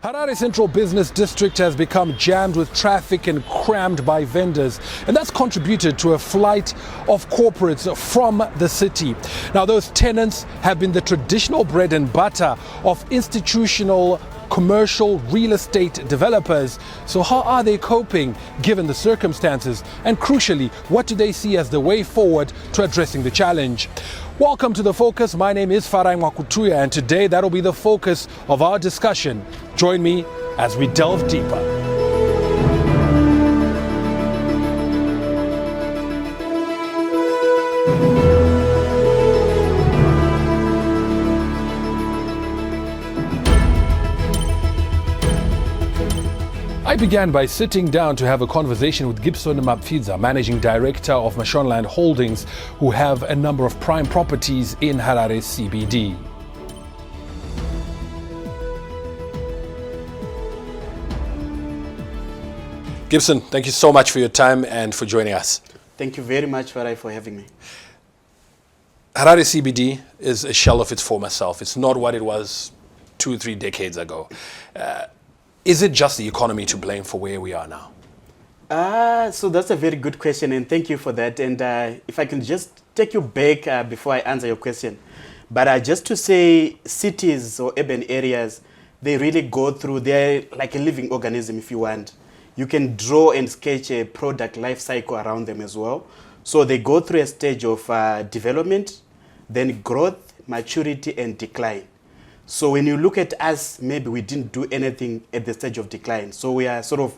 Harare Central Business District has become jammed with traffic and crammed by vendors, and that's contributed to a flight of corporates from the city. Now, those tenants have been the traditional bread and butter of institutional commercial real estate developers. So how are they coping given the circumstances? And crucially, what do they see as the way forward to addressing the challenge? Welcome to The Focus. My name is Farai Mwakutuya, and today that'll be the focus of our discussion. Join me as we delve deeper. I began by sitting down to have a conversation with Gibson, Managing Director of Mashonaland Holdings, who have a number of prime properties in Harare CBD. Gibson, thank you so much for your time and for joining us. Thank you very much, Farai, for having me. Harare CBD is a shell of its former self. It's not what it was 2 or 3 decades ago. Is it just the economy to blame for where we are now? So that's a very good question, and thank you for that. And if I can just take you back before I answer your question. But just to say, cities or urban areas, they really go through, they're like a living organism, if you want. You can draw and sketch a product life cycle around them as well. So they go through a stage of development, then growth, maturity, and decline. So when you look at us, maybe we didn't do anything at the stage of decline. So we are sort of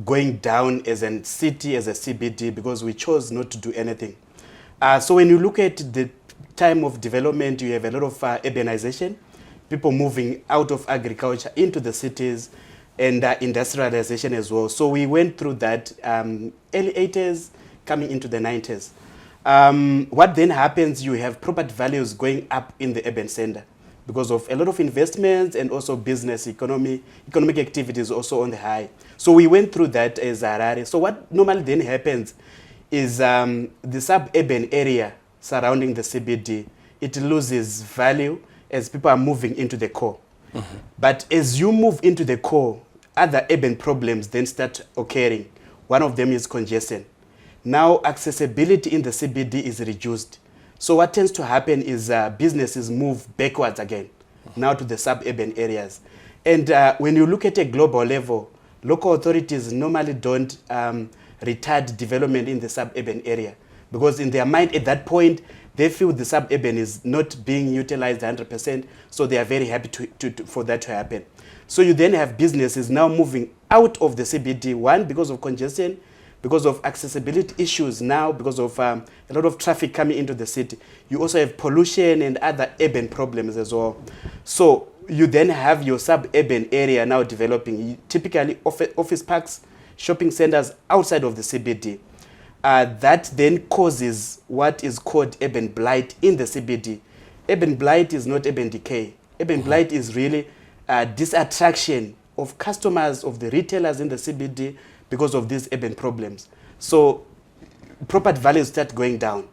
going down as a city, as a CBD, because we chose not to do anything. So when you look at the time of development, you have a lot of urbanization, people moving out of agriculture into the cities, and industrialization as well. So we went through that early 80s, coming into the 90s. What then happens, you have property values going up in the urban center, because of a lot of investments and also business, economic activities also on the high. So we went through that as Harare. So what normally then happens is the suburban area surrounding the CBD, it loses value as people are moving into the core. Mm-hmm. But as you move into the core, other urban problems then start occurring. One of them is congestion. Now accessibility in the CBD is reduced. So what tends to happen is businesses move backwards again, now to the suburban areas. And when you look at a global level, local authorities normally don't retard development in the suburban area, because in their mind at that point, they feel the suburban is not being utilized 100%, so they are very happy for that to happen. So you then have businesses now moving out of the CBD, one, because of congestion, because of accessibility issues now, because of a lot of traffic coming into the city. You also have pollution and other urban problems as well. So you then have your suburban area now developing, typically office parks, shopping centers outside of the CBD. That then causes what is called urban blight in the CBD. Urban blight is not urban decay. Urban blight is really disattraction of customers, of the retailers in the CBD, because of these urban problems. So property values start going down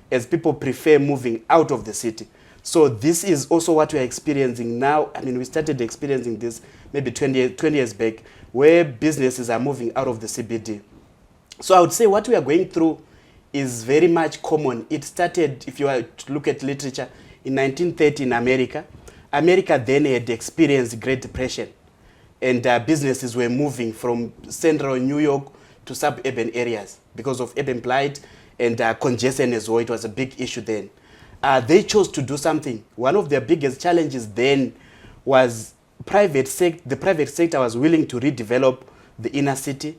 as people prefer moving out of the city. So this is also what we are experiencing now. I mean, we started experiencing this maybe 20 years back, where businesses are moving out of the CBD. So I would say what we are going through is very much common. It started, if you were to look at literature, in 1930 in America. America then had experienced Great Depression, and businesses were moving from central New York to suburban areas because of urban blight and congestion as well. It was a big issue then. They chose to do something. One of their biggest challenges then was the private sector was willing to redevelop the inner city,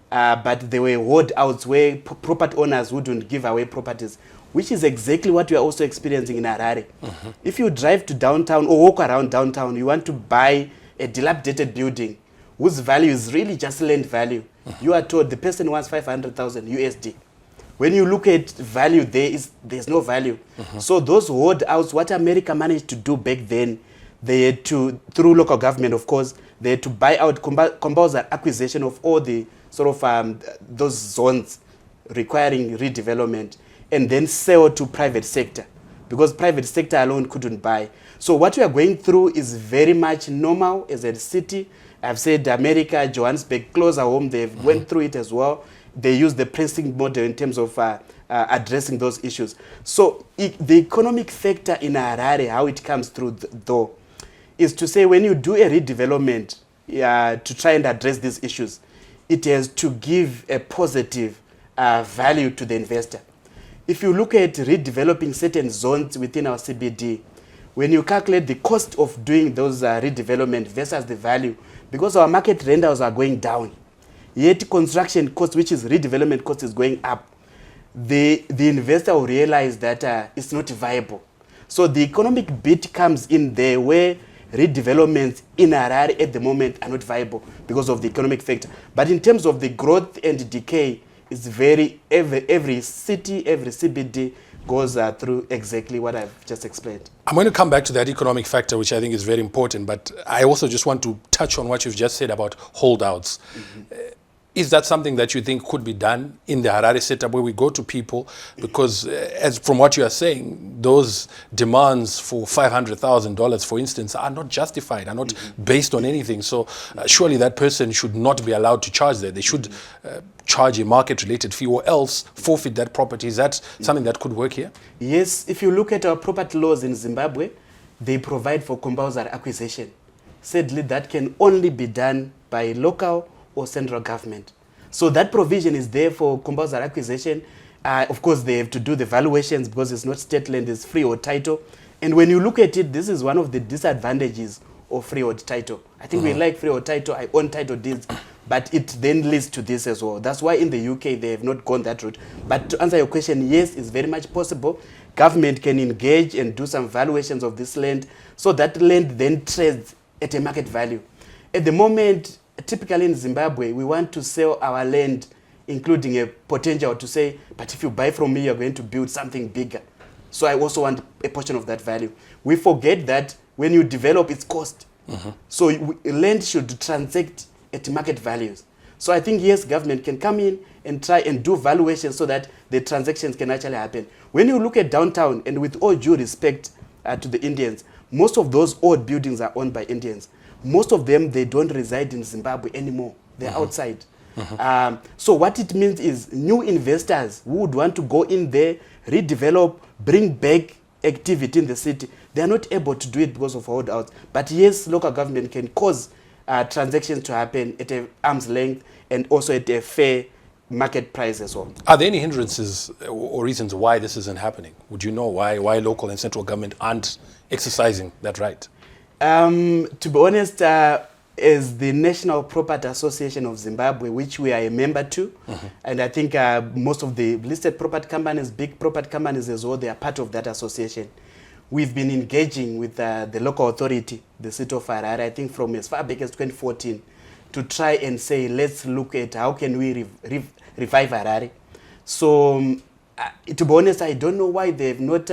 but there were hoardouts where property owners wouldn't give away properties, which is exactly what we are also experiencing in Harare. Mm-hmm. If you drive to downtown or walk around downtown, you want to buy a dilapidated building whose value is really just land value. Mm-hmm. You are told the person wants 500,000 USD. When you look at value, there's no value. Mm-hmm. So those hoardouts, what America managed to do back then, they had to, through local government, of course, they had to buy out compulsory acquisition of all the sort of those zones requiring redevelopment, and then sell to private sector. because private sector alone couldn't buy. So what we are going through is very much normal as a city. I've said America, Johannesburg, closer home, they've went through it as well. They use the precinct model in terms of addressing those issues. So the economic factor in Harare, how it comes through though, is to say when you do a redevelopment to try and address these issues, it has to give a positive value to the investor. If you look at redeveloping certain zones within our CBD, when you calculate the cost of doing those redevelopment versus the value, because our market rentals are going down, yet construction cost, which is redevelopment cost, is going up, the investor will realize that it's not viable. So the economic bit comes in there where redevelopments in Harare at the moment are not viable because of the economic factor. But in terms of the growth and decay, it's every city, every CBD goes through exactly what I've just explained. I'm going to come back to that economic factor, which I think is very important, but I also just want to touch on what you've just said about holdouts. Is that something that you think could be done in the Harare setup where we go to people? Because as from what you are saying, those demands for $500,000, for instance, are not justified, are not based on anything. So surely that person should not be allowed to charge that. They should charge a market-related fee or else forfeit that property. Is that something that could work here? Yes, if you look at our property laws in Zimbabwe, they provide for compulsory acquisition. Sadly, that can only be done by local or central government. So that provision is there for compulsory acquisition. Of course, they have to do the valuations because it's not state land, it's freehold title. And when you look at it, this is one of the disadvantages of freehold title. I think we like freehold title, I own title deeds, but it then leads to this as well. That's why in the UK, they have not gone that route. But to answer your question, yes, it's very much possible. Government can engage and do some valuations of this land, so that land then trades at a market value. At the moment, typically in Zimbabwe, we want to sell our land, including a potential to say, but if you buy from me, you're going to build something bigger. So I also want a portion of that value. We forget that when you develop, it's cost. So land should transact at market values. So I think, yes, government can come in and try and do valuations so that the transactions can actually happen. When you look at downtown, and with all due respect to the Indians, most of those old buildings are owned by Indians. Most of them, they don't reside in Zimbabwe anymore. They're outside. So what it means is new investors who would want to go in there, redevelop, bring back activity in the city, they are not able to do it because of holdouts. But yes, local government can cause transactions to happen at an arm's length and also at a fair market price as well. Are there any hindrances or reasons why this isn't happening? Would you know why local and central government aren't exercising that right? To be honest, as the National Property Association of Zimbabwe, which we are a member to, and I think most of the listed property companies, big property companies as well, they are part of that association. We've been engaging with the local authority, the city of Harare, I think from as far back as 2014, to try and say, let's look at how can we revive Harare. So, to be honest, I don't know why they've not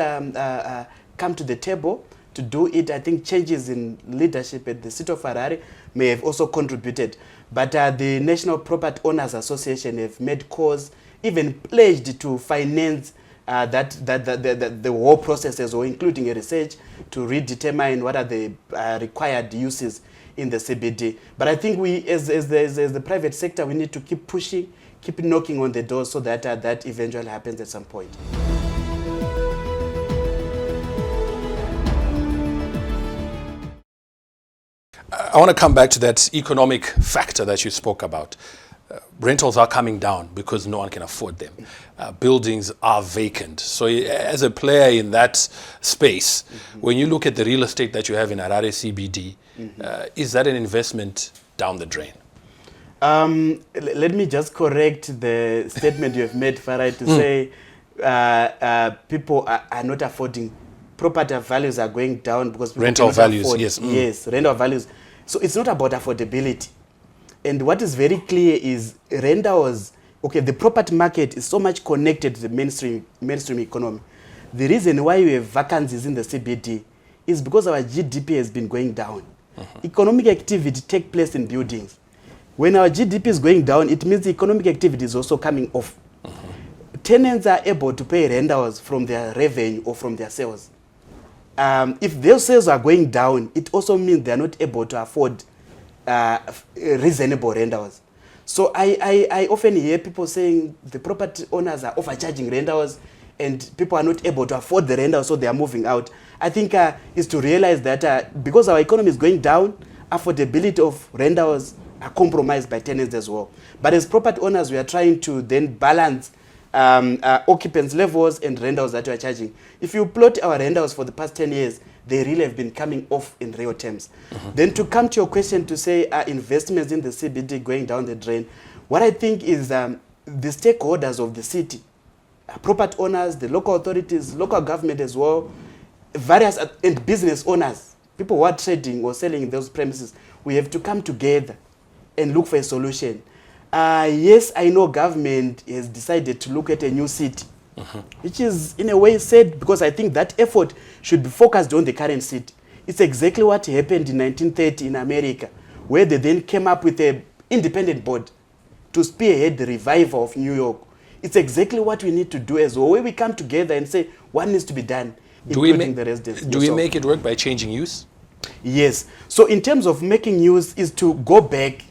come to the table to do it. I think changes in leadership at the city of Harare may have also contributed. But the National Property Owners Association have made calls, even pledged to finance the whole processes, or including a research to redetermine what are the required uses in the CBD. But I think we, as the private sector, we need to keep pushing, keep knocking on the door so that that eventually happens at some point. I want to come back to that economic factor that you spoke about. Rentals are coming down because no one can afford them. Buildings are vacant. So as a player in that space, when you look at the real estate that you have in Harare CBD, is that an investment down the drain? Let me just correct the statement you have made, Farai, to say people are not affording. Property values are going down because rental values, afford. yes. Yes, rental values. So it's not about affordability. And what is very clear is rentals, okay, the property market is so much connected to the mainstream economy. The reason why we have vacancies in the CBD is because our GDP has been going down. Economic activity takes place in buildings. When our GDP is going down, it means the economic activity is also coming off. tenants are able to pay rentals from their revenue or from their sales. If their sales are going down, it also means they are not able to afford reasonable rentals. So I often hear people saying the property owners are overcharging rentals and people are not able to afford the rentals, so they are moving out. I think is to realize that because our economy is going down, affordability of rentals are compromised by tenants as well. But as property owners, we are trying to then balance occupancy levels and rentals that we are charging. If you plot our rentals for the past 10 years, they really have been coming off in real terms. Then to come to your question to say investments in the CBD going down the drain, what I think is the stakeholders of the city, property owners, the local authorities, local government as well, various and business owners, people who are trading or selling those premises, we have to come together and look for a solution. Yes, I know government has decided to look at a new city, which is in a way sad, because I think that effort should be focused on the current city. It's exactly what happened in 1930 in America, where they then came up with an independent board to spearhead the revival of New York. It's exactly what we need to do as well, where we come together and say what needs to be done, including the residents. Do we make it work by changing use? Yes. So in terms of making use is to go back.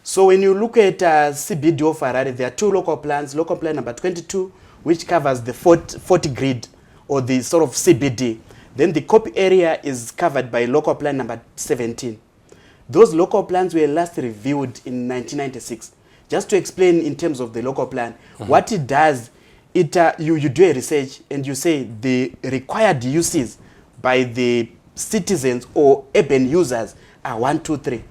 So when you look at CBD of Harare, there are two local plans. Local plan number 22, which covers the 40 grid or the sort of CBD. Then the copy area is covered by local plan number 17. Those local plans were last reviewed in 1996. Just to explain in terms of the local plan, what it does, you do a research and you say the required uses by the citizens or urban users are 1, 2, 3.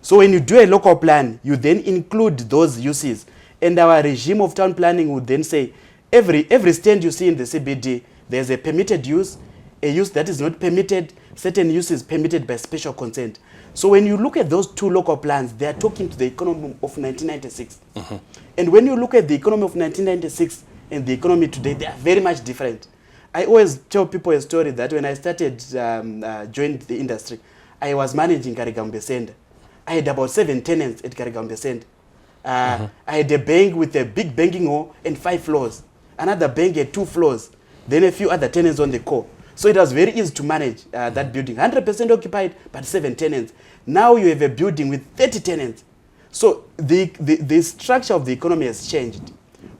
So when you do a local plan, you then include those uses. And our regime of town planning would then say, every stand you see in the CBD, there's a permitted use, a use that is not permitted, certain uses permitted by special consent. So when you look at those two local plans, they are talking to the economy of 1996. And when you look at the economy of 1996 and the economy today, they are very much different. I always tell people a story that when I started, joined the industry, I was managing Karigambe Center. I had about 7 tenants at Karigambe Center. I had a bank with a big banking hall and 5 floors. Another bank had 2 floors. Then a few other tenants on the core. So it was very easy to manage that building. 100% occupied, but 7 tenants. Now you have a building with 30 tenants. So the structure of the economy has changed.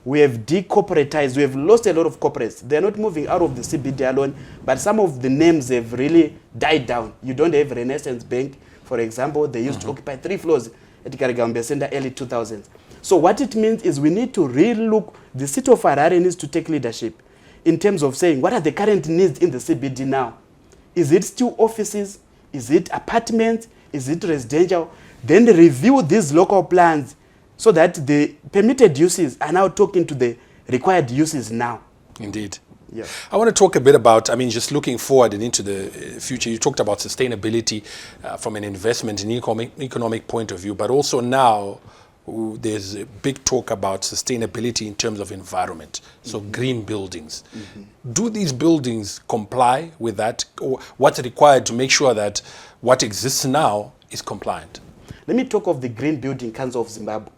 We have decorporatized. We have lost a lot of corporates. They're not moving out of the CBD alone, but some of the names have really died down. You don't have Renaissance Bank, for example. They used to occupy 3 floors at Karigambe Center early 2000s. So what it means is we need to really look, the city of Harare needs to take leadership in terms of saying, what are the current needs in the CBD now? Is it still offices? Is it apartments? Is it residential? Then review these local plans so that the permitted uses are now talking to the required uses now. Indeed. Yeah. I want to talk a bit about, just looking forward and into the future. You talked about sustainability from an investment and economic point of view, but also now there's a big talk about sustainability in terms of environment, so green buildings. Do these buildings comply with that, or what's required to make sure that what exists now is compliant? Let me talk of the Green Building Council of Zimbabwe.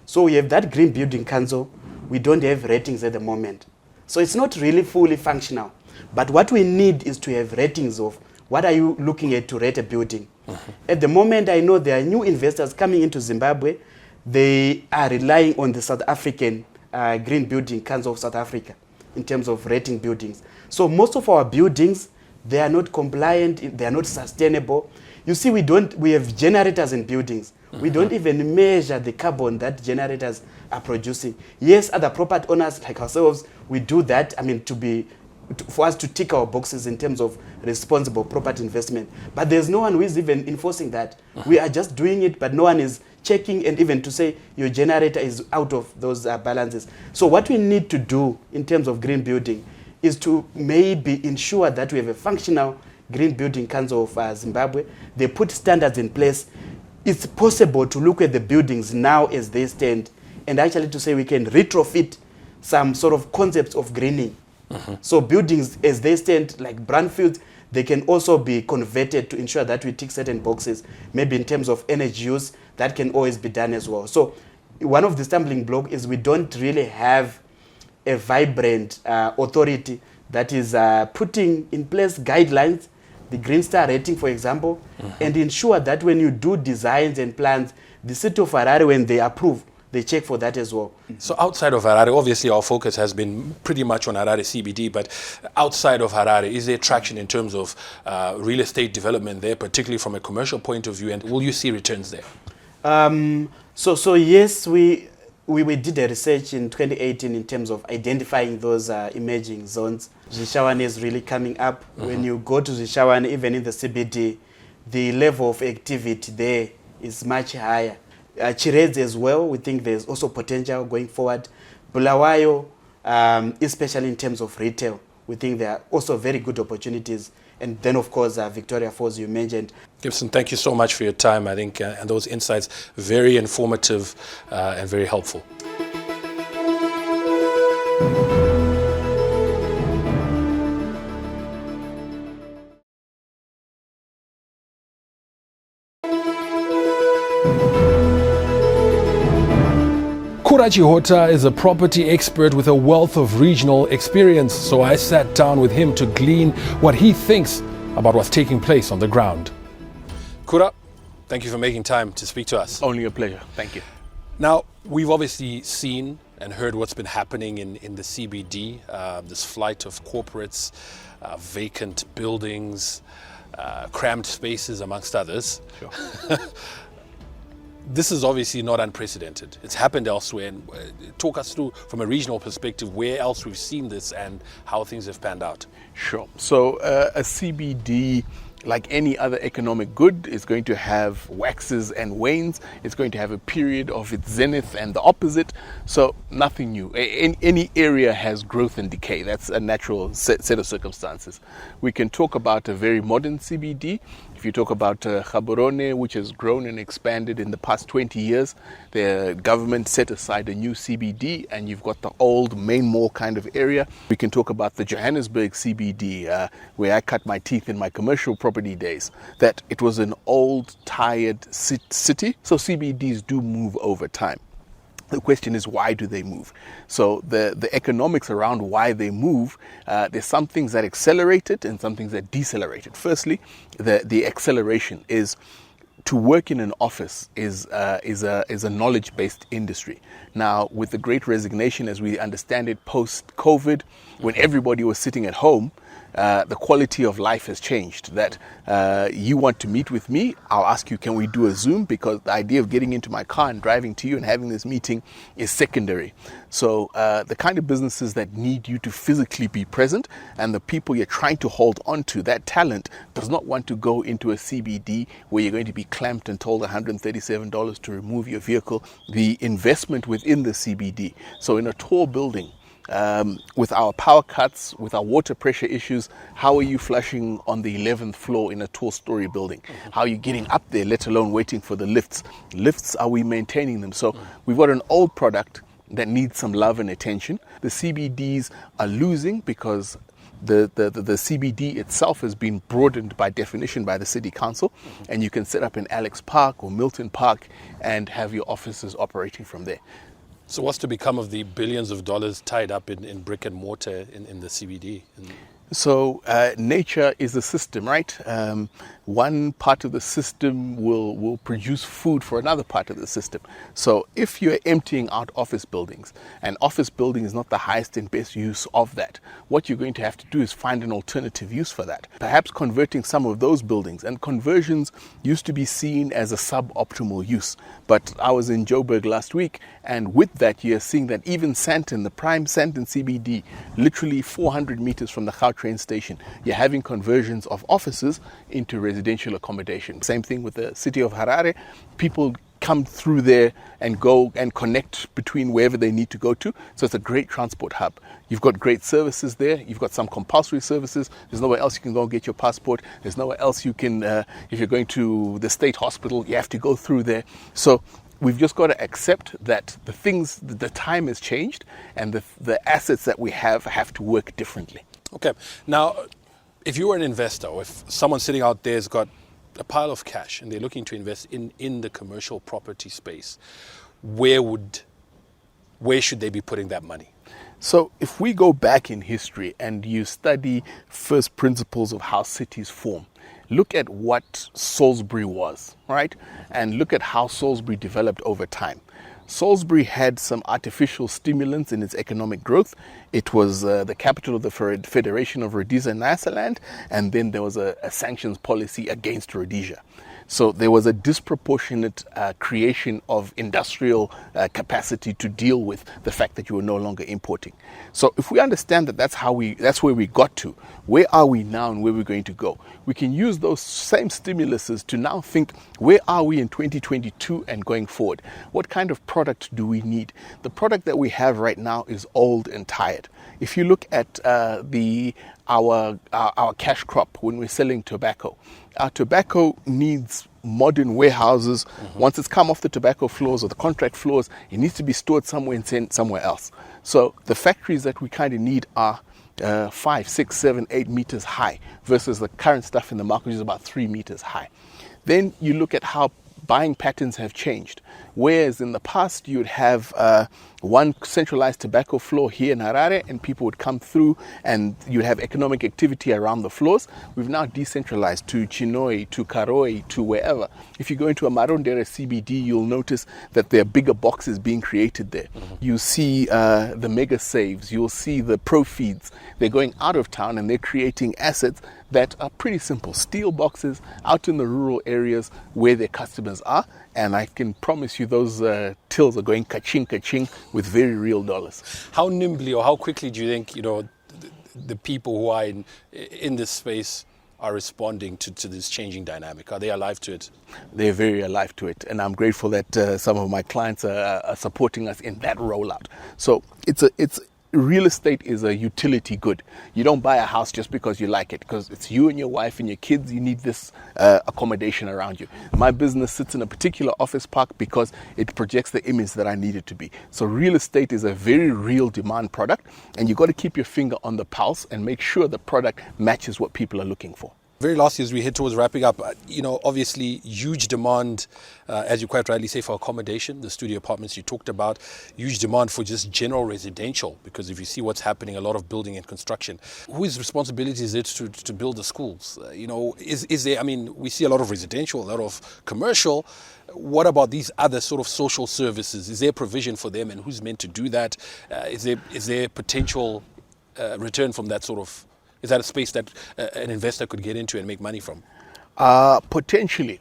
So we have that Green Building Council. We don't have ratings at the moment. So it's not really fully functional. But what we need is to have ratings of what are you looking at to rate a building. At the moment, I know there are new investors coming into Zimbabwe. They are relying on the South African Green Building Council of South Africa in terms of rating buildings. So most of our buildings, they are not compliant, they are not sustainable. You see, we have generators in buildings. We don't even measure the carbon that generators are producing. Yes, other property owners like ourselves, we do that, for us to tick our boxes in terms of responsible property investment. But there's no one who is even enforcing that. We are just doing it, but no one is checking and even to say your generator is out of those balances. So what we need to do in terms of green building is to maybe ensure that we have a functional Green Building Council of Zimbabwe. They put standards in place. It's possible to look at the buildings now as they stand and actually to say we can retrofit some sort of concepts of greening. So buildings as they stand, like brownfields, they can also be converted to ensure that we tick certain boxes. Maybe in terms of energy use, that can always be done as well. So one of the stumbling blocks is we don't really have a vibrant authority that is putting in place guidelines, the Green Star rating, for example, and ensure that when you do designs and plans, the city of Harare, when they approve, they check for that as well. So outside of Harare, obviously our focus has been pretty much on Harare CBD, but outside of Harare, is there traction in terms of real estate development there, particularly from a commercial point of view, and will you see returns there? So yes, we did a research in 2018 in terms of identifying those emerging zones. Zhishawane is really coming up. When you go to Zhishawane, even in the CBD, the level of activity there is much higher. Chirezi as well, we think there's also potential going forward. Bulawayo, especially in terms of retail, we think there are also very good opportunities. And then, of course, Victoria Falls, you mentioned. Gibson, thank you so much for your time, I think, and those insights, very informative and very helpful. Kura Chihota is a property expert with a wealth of regional experience, so I sat down with him to glean what he thinks about what's taking place on the ground. Kura, thank you for making time to speak to us. Only a pleasure. Thank you. Now, we've obviously seen and heard what's been happening in the CBD, this flight of corporates, vacant buildings, crammed spaces, amongst others. Sure. This is obviously not unprecedented. It's happened elsewhere. And talk us through, from a regional perspective, where else we've seen this and how things have panned out. Sure. So a CBD, like any other economic good, is going to have waxes and wanes. It's going to have a period of its zenith and the opposite. So nothing new. Any area has growth and decay. That's a natural set of circumstances. We can talk about a very modern CBD. If you talk about Gaborone, which has grown and expanded in the past 20 years, the government set aside a new CBD, and you've got the old main mall kind of area. We can talk about the Johannesburg CBD, where I cut my teeth in my commercial property days, that it was an old, tired city. So CBDs do move over time. The question is, why do they move? So the economics around why they move, there's some things that accelerate it and some things that decelerate it. Firstly, the acceleration is to work in an office is a knowledge-based industry. Now, with the Great Resignation, as we understand it, post-COVID, when everybody was sitting at home, the quality of life has changed. That you want to meet with me, I'll ask you, can we do a Zoom? Because the idea of getting into my car and driving to you and having this meeting is secondary. So the kind of businesses that need you to physically be present, and the people you're trying to hold on to, that talent does not want to go into a CBD where you're going to be clamped and told $137 to remove your vehicle. The investment within the CBD. So in a tall building, with our power cuts, with our water pressure issues, how are you flushing on the 11th floor in a tall-story building? How are you getting up there, let alone waiting for the lifts? Lifts, are we maintaining them? So we've got an old product that needs some love and attention. The CBDs are losing because the CBD itself has been broadened by definition by the city council, and you can set up in Alex Park or Milton Park and have your offices operating from there. So what's to become of the billions of dollars tied up in brick and mortar in the CBD? So nature is a system, right? One part of the system will produce food for another part of the system. So if you're emptying out office buildings, and office building is not the highest and best use of that, what you're going to have to do is find an alternative use for that. Perhaps converting some of those buildings. And conversions used to be seen as a suboptimal use. But I was in Joburg last week, and with that you're seeing that even Sandton, the prime Sandton CBD, literally 400 meters from the Gautrain station, you're having conversions of offices into residential accommodation. Same thing with the city of Harare. People come through there and go and connect between wherever they need to go to. So it's a great transport hub. You've got great services there. You've got some compulsory services. There's nowhere else you can go and get your passport. There's nowhere else you can, if you're going to the state hospital, you have to go through there. So we've just got to accept that the time has changed, and the assets that we have to work differently. Okay. Now, if you were an investor, or if someone sitting out there has got a pile of cash and they're looking to invest in the commercial property space, where should they be putting that money? So if we go back in history and you study first principles of how cities form, look at what Salisbury was, right? And look at how Salisbury developed over time. Salisbury had some artificial stimulants in its economic growth. It was the capital of the Federation of Rhodesia and Nyasaland, and then there was a sanctions policy against Rhodesia. So there was a disproportionate creation of industrial capacity to deal with the fact that you were no longer importing. So if we understand that that's where we got to, where are we now and where we're going to go? We can use those same stimuluses to now think, where are we in 2022 and going forward? What kind of product do we need? The product that we have right now is old and tired. If you look at our cash crop when we're selling tobacco, our tobacco needs modern warehouses. Once it's come off the tobacco floors or the contract floors, it needs to be stored somewhere and sent somewhere else. So the factories that we kind of need are 5, 6, 7, 8 meters high versus the current stuff in the market, which is about 3 meters high. Then you look at how buying patterns have changed. Whereas in the past you would have one centralized tobacco floor here in Harare and people would come through and you'd have economic activity around the floors. We've now decentralized to Chinoi, to Karoi, to wherever. If you go into a Marondere CBD, you'll notice that there are bigger boxes being created there. You see the mega saves, you'll see the pro feeds. They're going out of town and they're creating assets that are pretty simple. Steel boxes out in the rural areas where their customers are. And I can promise you those tills are going ka-ching, ka-ching with very real dollars. How nimbly or how quickly do you think, the people who are in this space are responding to this changing dynamic? Are they alive to it? They're very alive to it. And I'm grateful that some of my clients are supporting us in that rollout. So real estate is a utility good. You don't buy a house just because you like it, because it's you and your wife and your kids. You need this accommodation around you. My business sits in a particular office park because it projects the image that I need it to be. So real estate is a very real demand product, and you've got to keep your finger on the pulse and make sure the product matches what people are looking for. Very lastly, as we head towards wrapping up, obviously huge demand, as you quite rightly say, for accommodation, the studio apartments you talked about, huge demand for just general residential, because if you see what's happening, a lot of building and construction. Whose responsibility is it to build the schools? Is there, we see a lot of residential, a lot of commercial. What about these other sort of social services? Is there provision for them, and who's meant to do that? Is there potential return from that sort of? Is that a space that an investor could get into and make money from? Potentially.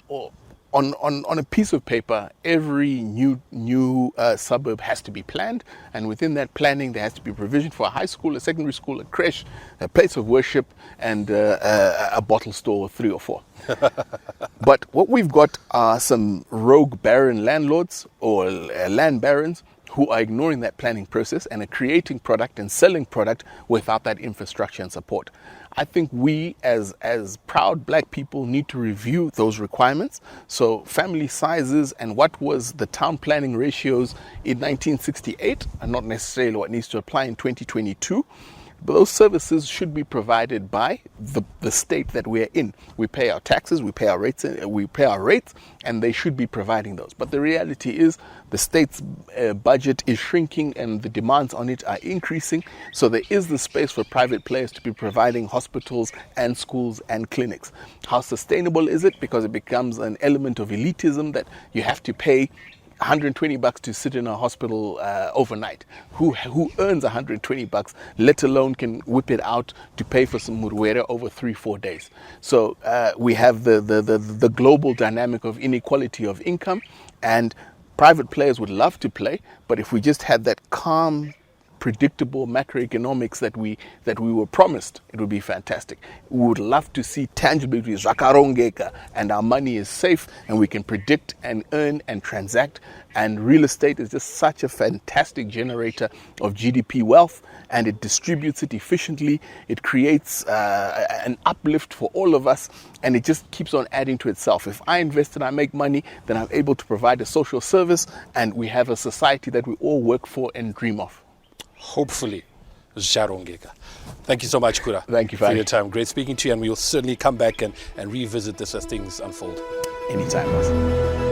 On a piece of paper, every new suburb has to be planned, and within that planning there has to be provision for a high school, a secondary school, a creche, a place of worship, and a bottle store of 3 or 4. But what we've got are some rogue barren landlords or land barons who are ignoring that planning process and are creating product and selling product without that infrastructure and support. I think we as proud black people need to review those requirements. So family sizes and what was the town planning ratios in 1968 are not necessarily what needs to apply in 2022. But those services should be provided by the state that we're in. We pay our taxes, we pay our rates, and they should be providing those. But the reality is the state's budget is shrinking and the demands on it are increasing. So there is the space for private players to be providing hospitals and schools and clinics. How sustainable is it? Because it becomes an element of elitism that you have to pay $120 to sit in a hospital overnight. Who earns $120, let alone can whip it out to pay for some murwere over 3-4 days? So we have the global dynamic of inequality of income, and private players would love to play, but if we just had that calm, predictable macroeconomics that we were promised, it would be fantastic. We would love to see tangibly Zakarongeka, and our money is safe and we can predict and earn and transact. And real estate is just such a fantastic generator of GDP wealth, and it distributes it efficiently. It creates an uplift for all of us, and it just keeps on adding to itself. If I invest and I make money, then I'm able to provide a social service, and we have a society that we all work for and dream of. Hopefully. Zharongeka. Thank you so much, Kura. Thank you for your time. Great speaking to you, and we will certainly come back and revisit this as things unfold. Anytime, boss.